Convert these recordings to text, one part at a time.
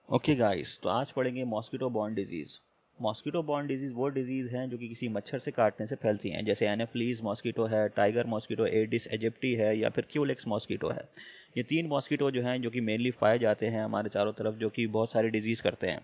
Okay guys, तो आज पढ़ेंगे mosquito borne disease. Mosquito borne disease वो डिजीज़ हैं जो कि किसी मच्छर से काटने से फैलती हैं, जैसे एनाफिलीज मॉस्किटो है, टाइगर मॉस्किटो, एडिस एजिप्टी है या फिर क्यूलेक्स मॉस्किटो है। ये तीन मॉस्किटो जो हैं जो कि मेनली पाए जाते हैं हमारे चारों तरफ, जो कि बहुत सारी डिजीज़ करते हैं।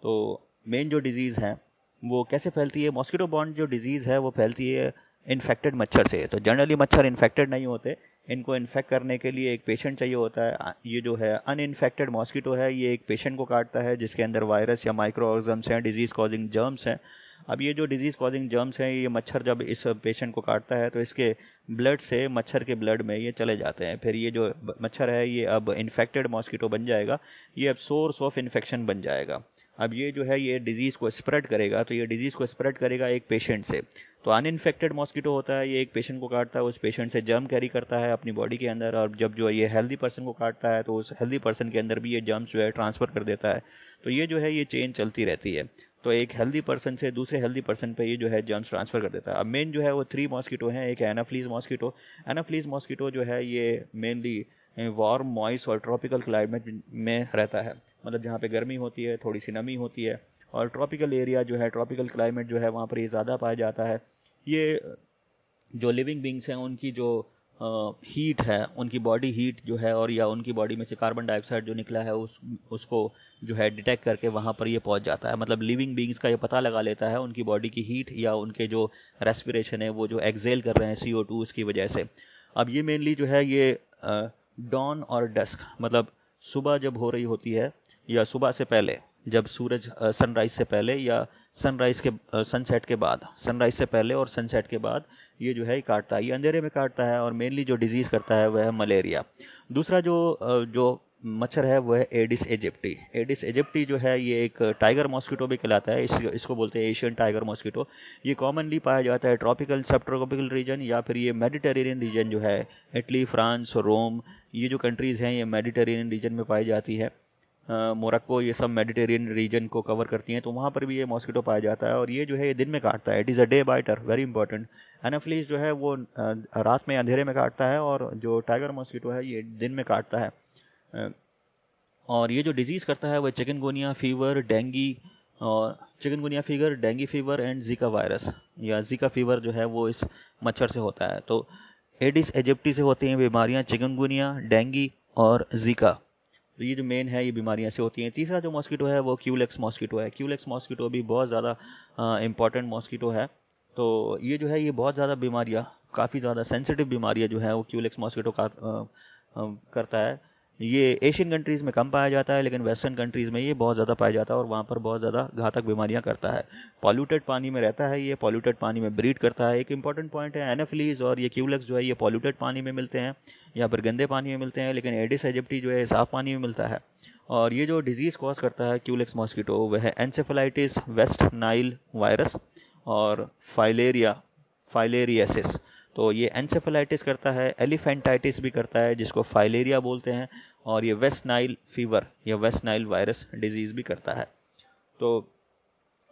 तो मेन जो डिजीज़ है वो कैसे फैलती है? मॉस्किटो बॉर्न जो डिजीज़ है वो फैलती है इन्फेक्टेड मच्छर से। तो जनरली मच्छर इन्फेक्टेड नहीं होते, इनको इन्फेक्ट करने के लिए एक पेशेंट चाहिए होता है। ये जो है अनइन्फेक्टेड मॉस्किटो है, ये एक पेशेंट को काटता है जिसके अंदर वायरस या माइक्रो ऑर्गेनिज्म्स हैं, डिजीज़ कॉजिंग जर्म्स हैं। अब ये जो डिजीज़ कॉजिंग जर्म्स हैं, ये मच्छर जब इस पेशेंट को काटता है तो इसके ब्लड से मच्छर के ब्लड में ये चले जाते हैं। फिर ये जो मच्छर है ये अब इन्फेक्टेड मॉस्किटो बन जाएगा, ये अब सोर्स ऑफ इन्फेक्शन बन जाएगा। अब ये जो है ये डिजीज़ को स्प्रेड करेगा, तो ये डिजीज़ को स्प्रेड करेगा एक पेशेंट से। तो अनइन्फेक्टेड मॉस्किटो होता है, ये एक पेशेंट को काटता है, उस पेशेंट से जर्म कैरी करता है अपनी बॉडी के अंदर, और जब जो ये हेल्दी पर्सन को काटता है तो उस हेल्दी पर्सन के अंदर भी ये जर्म्स जो है ट्रांसफ़र कर देता है। तो ये जो है ये चेन चलती रहती है। तो एक हेल्दी पर्सन से दूसरे हेल्दी पर्सन पे ये जो है जर्म्स ट्रांसफ़र कर देता है। अब मेन जो है वो थ्री मॉस्किटो हैं। एक है एनाफ्लीज मॉस्किटो। एनाफ्लीज मॉस्किटो जो है ये मेनली वार्म, मॉइस्ट और ट्रॉपिकल क्लाइमेट में रहता है, मतलब जहाँ पे गर्मी होती है, थोड़ी सी नमी होती है, और ट्रॉपिकल एरिया जो है, ट्रॉपिकल क्लाइमेट जो है वहाँ पर ये ज़्यादा पाया जाता है। ये जो लिविंग बींग्स हैं उनकी जो हीट है, उनकी बॉडी हीट जो है, और या उनकी बॉडी में से कार्बन डाइऑक्साइड जो निकला है उसको जो है डिटेक्ट करके वहाँ पर ये पहुँच जाता है। मतलब लिविंग बींग्स का ये पता लगा लेता है उनकी बॉडी की हीट या उनके जो रेस्पिरेशन है, वो जो एक्सेल कर रहे हैं CO2 उसकी वजह से। अब ये मेनली जो है ये डॉन और डस्क, मतलब सुबह जब हो रही होती है या सुबह से पहले, जब सूरज सनराइज से पहले या सनराइज के सनसेट के बाद, सनराइज से पहले और सनसेट के बाद ये जो है ये काटता है, ये अंधेरे में काटता है। और मेनली जो डिजीज़ करता है वह है मलेरिया। दूसरा जो मच्छर है वो है एडिस एजिप्टी। एडिस एजिप्टी जो है ये एक टाइगर मॉस्किटो भी कहलाता है, इसको बोलते हैं एशियन टाइगर मॉस्किटो। ये कॉमनली पाया जाता है ट्रॉपिकल, सब ट्रॉपिकल रीजन, या फिर ये मेडिटेरेनियन रीजन जो है, इटली, फ्रांस, रोम, ये जो कंट्रीज़ हैं ये मेडिटेरेनियन रीजन में पाई जाती है। मोरक्को, ये सब मेडिटेरियन रीजन को कवर करती हैं, तो वहाँ पर भी ये मॉस्किटो पाया जाता है। और ये जो है ये दिन में काटता है, it is a day biter, very important. Anopheles जो है वो रात में अंधेरे में काटता है, और जो टाइगर मॉस्किटो है ये दिन में काटता है। अ, और ये जो डिजीज़ करता है वो चिकनगुनिया फीवर, डेंगी, और chikungunya fever, dinghy fever and Zika virus या जीका फीवर जो है वो इस मच्छर से होता है। तो एडिस एजिप्टी से होती हैं बीमारियां, चिकनगुनिया, डेंगी और जीका। तो ये जो मेन है ये बीमारियां से होती हैं। तीसरा जो मॉस्किटो है वो क्यूलेक्स मॉस्किटो है। क्यूलेक्स मॉस्किटो भी बहुत ज़्यादा इंपॉर्टेंट मॉस्किटो है। तो ये जो है ये बहुत ज़्यादा बीमारियां, काफ़ी ज़्यादा सेंसिटिव बीमारियां जो है वो क्यूलेक्स मॉस्किटो का करता है। ये एशियन कंट्रीज़ में कम पाया जाता है, लेकिन वेस्टर्न कंट्रीज़ में ये बहुत ज़्यादा पाया जाता है और वहाँ पर बहुत ज़्यादा घातक बीमारियाँ करता है। पॉल्यूटेड पानी में रहता है, ये पॉल्यूटेड पानी में ब्रीड करता है। एक इंपॉर्टेंट पॉइंट है, एनाफिलीज और ये क्यूलेक्स जो है ये पॉल्यूटेड पानी में मिलते हैं या फिर गंदे पानी में मिलते हैं, लेकिन एडिस एजिप्टी जो है साफ़ पानी में मिलता है। और ये जो डिजीज़ कॉज करता है क्यूलेक्स मॉस्किटो, वह है एनसेफेलाइटिस, वेस्ट नाइल वायरस और फाइलेरियासिस। तो ये एनसेफेलाइटिस करता है, एलिफेंटाइटिस भी करता है जिसको फाइलेरिया बोलते हैं, और ये वेस्ट नाइल फीवर या वेस्ट नाइल वायरस डिजीज़ भी करता है। तो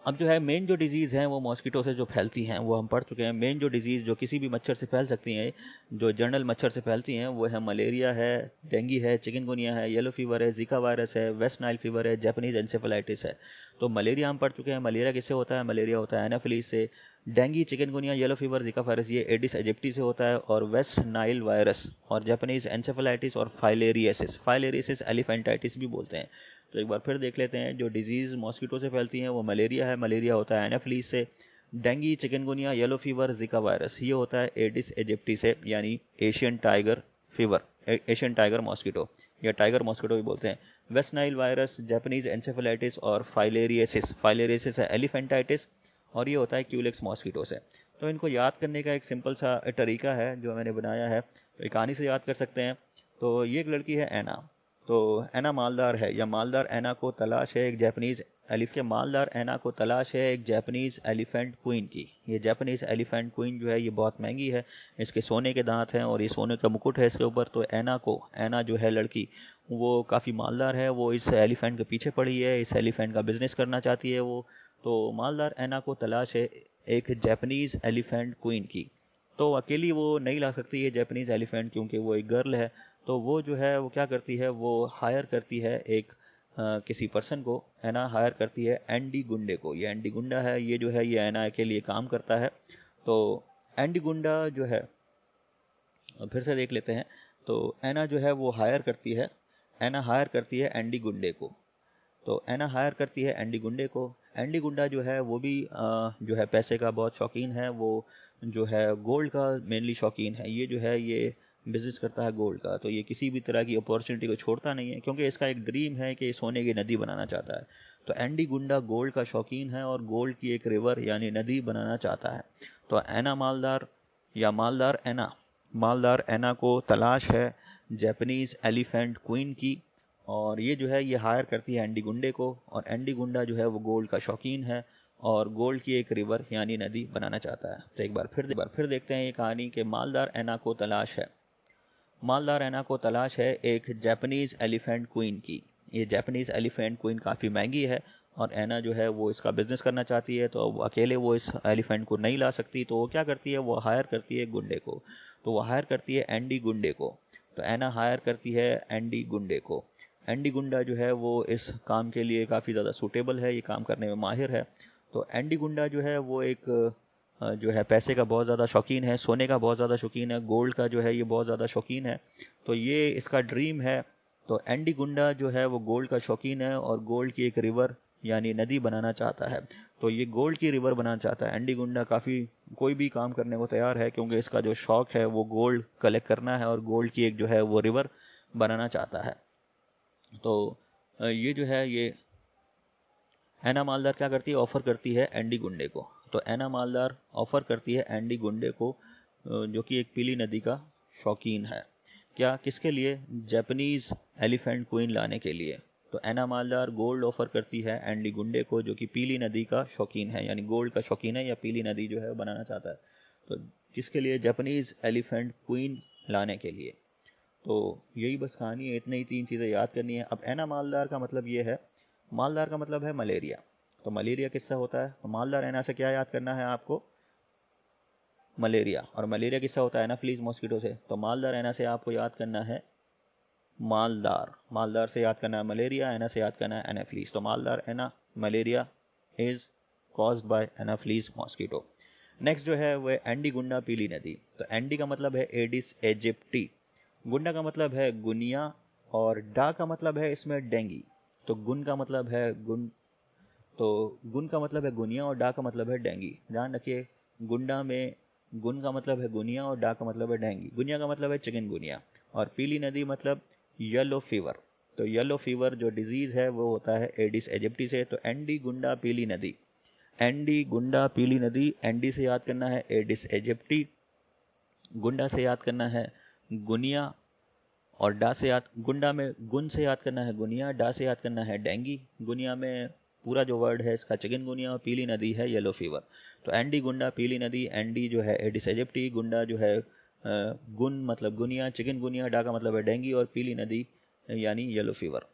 अब जो है मेन जो डिजीज़ हैं वो मॉस्किटो से जो फैलती हैं वो हम पढ़ चुके हैं। मेन जो डिजीज़ जो किसी भी मच्छर से फैल सकती हैं, जो जनरल मच्छर से फैलती हैं, वो है मलेरिया है, डेंगी है, चिकनगुनिया है, येलो फीवर है, जीका वायरस है, वेस्ट नाइल फीवर है, जापानीज एंसेफेलाइटिस है। तो मलेरिया हम पढ़ चुके हैं। मलेरिया किससे होता है? मलेरिया होता है एनाफिलीज से। Dinghy, chikungunya, yellow fever, Zika virus ये एडिस एजिप्टी से होता है। और वेस्ट नाइल वायरस और जापानीज एंसेफेलाइटिस और फाइलेरियासिस, फाइलेरियासिस एलिफेंटाइटिस भी बोलते हैं। तो एक बार फिर देख लेते हैं, जो डिजीज़ मॉस्किटो से फैलती हैं वो मलेरिया है, मलेरिया होता है एनाफ्लीज से। डेंगी, चिकनगुनिया, येलो फीवर, जिका वायरस ये होता है एडिस एजिप्टी से, यानी Asian tiger fever, Asian tiger mosquito या टाइगर मॉस्किटो भी बोलते हैं। West Nile virus, Japanese encephalitis और फाइलेरियसिस, फाइलेरियसिस है एलिफेंटाइटिस, और ये होता है क्यूलेक्स मॉस्किटो से। तो इनको याद करने का एक सिंपल सा तरीका है जो मैंने बनाया है, तो एक कहानी से याद कर सकते हैं। तो ये एक लड़की है एना। तो एना मालदार है, या मालदार एना को तलाश है एक जापानीज मालदार एना को तलाश है एक जापानीज एलिफेंट क्वीन की। ये जापानीज एलिफेंट क्वीन जो है ये बहुत महंगी है, इसके सोने के दांत हैं और ये सोने का मुकुट है इसके ऊपर। तो एना जो है लड़की, वो काफ़ी मालदार है, वो इस एलिफेंट के पीछे पड़ी है, इस एलिफेंट का बिजनेस करना चाहती है वो। तो मालदार एना को तलाश है एक जापानीज एलिफेंट क्वीन की। तो अकेली वो नहीं ला सकती है जापानीज एलिफेंट, क्योंकि वो एक गर्ल है। तो वो जो है वो क्या करती है, वो हायर करती है एक किसी पर्सन को एना हायर करती है एंडी गुंडे को। ये एंडी गुंडा है, ये जो है ये एना के लिए काम करता है। तो एंडी गुंडा जो है, फिर से देख लेते हैं। तो एना जो है वो हायर करती है, एना हायर करती है एंडी गुंडे को। तो एना हायर करती है एंडी गुंडे को। एंडी गुंडा जो है वो भी जो है पैसे का बहुत शौकीन है, वो जो है गोल्ड का मेनली शौकीन है। ये जो है ये बिजनेस करता है गोल्ड का, तो ये किसी भी तरह की अपॉर्चुनिटी को छोड़ता नहीं है, क्योंकि इसका एक ड्रीम है कि सोने की नदी बनाना चाहता है। तो एंडी गुंडा गोल्ड का शौकीन है और गोल्ड की एक रिवर यानी नदी बनाना चाहता है। तो एना मालदार या मालदार एना को तलाश है जैपनीज एलिफेंट क्वीन की, और ये जो है ये हायर करती है एंडी गुंडे को। और एंडी गुंडा जो है वो गोल्ड का शौकीन है और गोल्ड की एक रिवर यानी नदी बनाना चाहता है। तो एक बार फिर देखते हैं ये कहानी कि मालदार एना को तलाश है। मालदार एना को तलाश है एक जापानीज एलिफेंट क्वीन की। ये जापानीज एलिफेंट क्वीन काफ़ी महंगी है और एना जो है वो इसका बिजनेस करना चाहती है। तो अकेले वो इस एलिफेंट को नहीं ला सकती, तो वो क्या करती है, वो हायर करती है गुंडे को। तो वो हायर करती है एंडी गुंडे को। तो एना हायर करती है एंडी गुंडे को। एंडी गुंडा जो है वो इस काम के लिए काफ़ी ज़्यादा सूटेबल है, ये काम करने में माहिर है। तो एंडी गुंडा जो है वो एक जो है पैसे का बहुत ज़्यादा शौकीन है, सोने का बहुत ज़्यादा शौकीन है, गोल्ड का जो है ये बहुत ज़्यादा शौकीन है। तो ये इसका ड्रीम है। तो एंडी गुंडा जो है वो गोल्ड का शौकीन है और गोल्ड की एक रिवर यानी नदी बनाना चाहता है। तो ये गोल्ड की रिवर बनाना चाहता है। एंडी गुंडा काफ़ी कोई भी काम करने को तैयार है, क्योंकि इसका जो शौक है वो गोल्ड कलेक्ट करना है और गोल्ड की एक जो है वो रिवर बनाना चाहता है। तो ये जो है ये एना मालदार क्या करती है, ऑफर करती है एंडी गुंडे को। तो एना मालदार ऑफर करती है एंडी गुंडे को, जो कि एक पीली नदी का शौकीन है। क्या, किसके लिए, जापानीज एलिफेंट क्वीन लाने के लिए। तो एना मालदार गोल्ड ऑफर करती है एंडी गुंडे को, जो कि पीली नदी का शौकीन है, यानी गोल्ड का शौकीन है या पीली नदी जो है बनाना चाहता है। तो किसके लिए, जापानीज एलिफेंट क्वीन लाने के लिए। तो यही बस कहानी है, इतनी ही 3 चीज़ें याद करनी है। अब एना मालदार का मतलब ये है, मालदार का मतलब है मलेरिया। तो मलेरिया किससे होता है, तो मालदार एना से क्या याद करना है आपको, मलेरिया। और मलेरिया किससे होता है, एनाफ्लीज मॉस्किटो से। तो मालदार एना से आपको याद करना है मालदार से याद करना है मलेरिया, एना से याद करना है एनाफ्लीज। तो मालदार एना malaria is caused by anopheles mosquito. Next जो है वह एंडी गुंडा पीली नदी। तो एंडी का मतलब है एडिस एजिप्टी, गुंडा का मतलब है गुनिया, और डा का मतलब है इसमें डेंगी। तो गुन का मतलब है गुन, तो गुन का मतलब है गुनिया और डा का मतलब है डेंगी। ध्यान रखिए, गुंडा में गुन का मतलब है गुनिया और डा का मतलब है डेंगी। गुनिया का मतलब है चिकन गुनिया, और पीली नदी मतलब येलो फीवर। तो येलो फीवर जो डिजीज है वो होता है एडिस एजिप्टी से। तो एंडी गुंडा पीली नदी, एंडी गुंडा पीली नदी। एंडी से याद करना है एडिस एजिप्टी, गुंडा से याद करना है गुनिया, और डा से याद, गुंडा में गुन से याद करना है गुनिया, डा से याद करना है डेंगी। गुनिया में पूरा जो वर्ड है इसका चिकन गुनिया, और पीली नदी है येलो फीवर। तो एंडी गुंडा पीली नदी, एंडी जो है एडिस एजिप्टी, गुंडा जो है गुन मतलब गुनिया, चिकन गुनिया, डा का मतलब है डेंगी, और पीली नदी यानी येलो फीवर।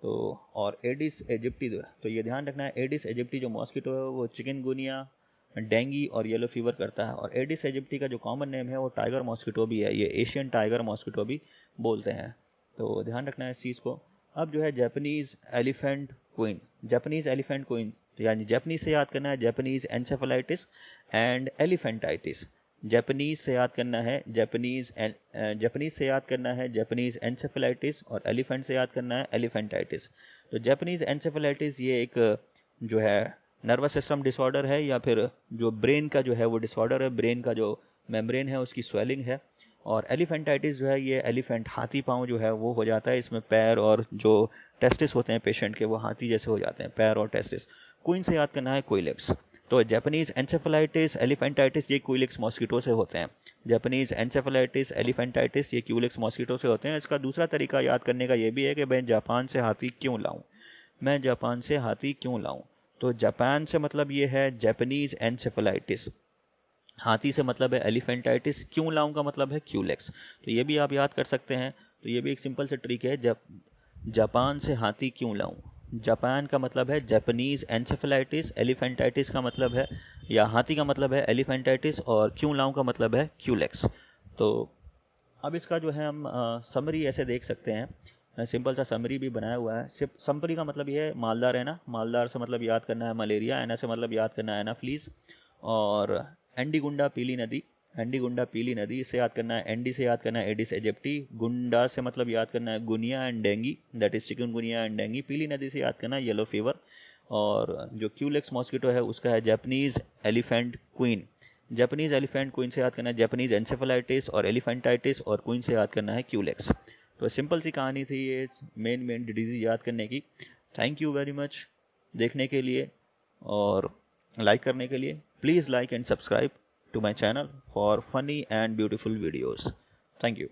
तो और एडिस एजिप्टी, तो ये ध्यान रखना है, एडिस एजिप्टी जो मॉस्किटो है वो चिकन गुनिया, डेंगी और येलो फीवर करता है। और एडिस एजिप्टी का जो कॉमन नेम है वो टाइगर मॉस्किटो भी है, ये एशियन टाइगर मॉस्किटो भी बोलते हैं। तो ध्यान रखना है इस चीज़ को। अब जो है Japanese elephant queen, Japanese elephant queen यानी जापानीज से याद करना है जापानीज एंसेफेलाइटिस एंड एलिफेंटाइटिस। जापानीज से याद करना है जापानीज से याद करना है जापानीज एंसेफेलाइटिस, और एलिफेंट से याद करना है एलिफेंटाइटिस। तो जापानीज एंसेफेलाइटिस ये एक जो है नर्वस सिस्टम डिसऑर्डर है, या फिर जो ब्रेन का जो है वो डिसऑर्डर है, ब्रेन का जो मेम्ब्रेन है उसकी स्वेलिंग है। और एलिफेंटाइटिस जो है ये एलिफेंट हाथी पाँव जो है वो हो जाता है, इसमें पैर और जो टेस्टिस होते हैं पेशेंट के वो हाथी जैसे हो जाते हैं, पैर और टेस्टिस। क्वीन से याद करना है क्विलेक्स। तो जापानीज एंसेफेलाइटिस एलिफेंटाइटिस ये क्विलेक्स मॉस्किटो से होते हैं। जापानीज एंसेफेलाइटिस एलिफेंटाइटिस ये क्विलेक्स मॉस्किटो से होते हैं। इसका दूसरा तरीका याद करने का ये भी है कि मैं जापान से हाथी क्यों लाऊं, मैं जापान से हाथी क्यों लाऊं। तो जापान से मतलब ये है जापानीज एंसेफेलाइटिस, हाथी से मतलब है एलिफेंटाइटिस, क्यों लाऊं का मतलब है क्यूलेक्स। तो ये भी आप याद कर सकते हैं। तो ये भी एक सिंपल से ट्रिक है, जापान से हाथी क्यों लाऊं। जापान का मतलब है जापानीज एंसेफेलाइटिस, एलिफेंटाइटिस का मतलब है या हाथी का मतलब है एलिफेंटाइटिस, और क्यों लाऊं का मतलब है क्यूलेक्स। तो अब इसका जो है हम समरी ऐसे देख सकते हैं सिंपल सा समरी भी बनाया हुआ है। समरी का मतलब ये है, मालदार है ना, मालदार से मतलब याद करना है मलेरिया, एना से मतलब याद करना है एनाफ्लीज, और एंडीगुंडा पीली नदी, एंडीगुंडा पीली नदी इससे याद करना है, एंडी से याद करना है एडिस एजिप्टी, गुंडा से मतलब याद करना है गुनिया and dengue, that is chikungunya and dengue, पीली नदी से याद करना है येलो फीवर, और जो क्यूलेक्स मॉस्किटो है उसका है Japanese elephant queen, Japanese elephant queen से याद करना है जापानीज एंसेफेलाइटिस और एलिफेंटाइटिस, और क्वीन से याद करना है क्यूलेक्स। तो सिंपल सी कहानी थी ये मेन डिजीज याद करने की। थैंक यू वेरी मच देखने के लिए और लाइक करने के लिए। Please like and subscribe to my channel for funny and beautiful videos. Thank you.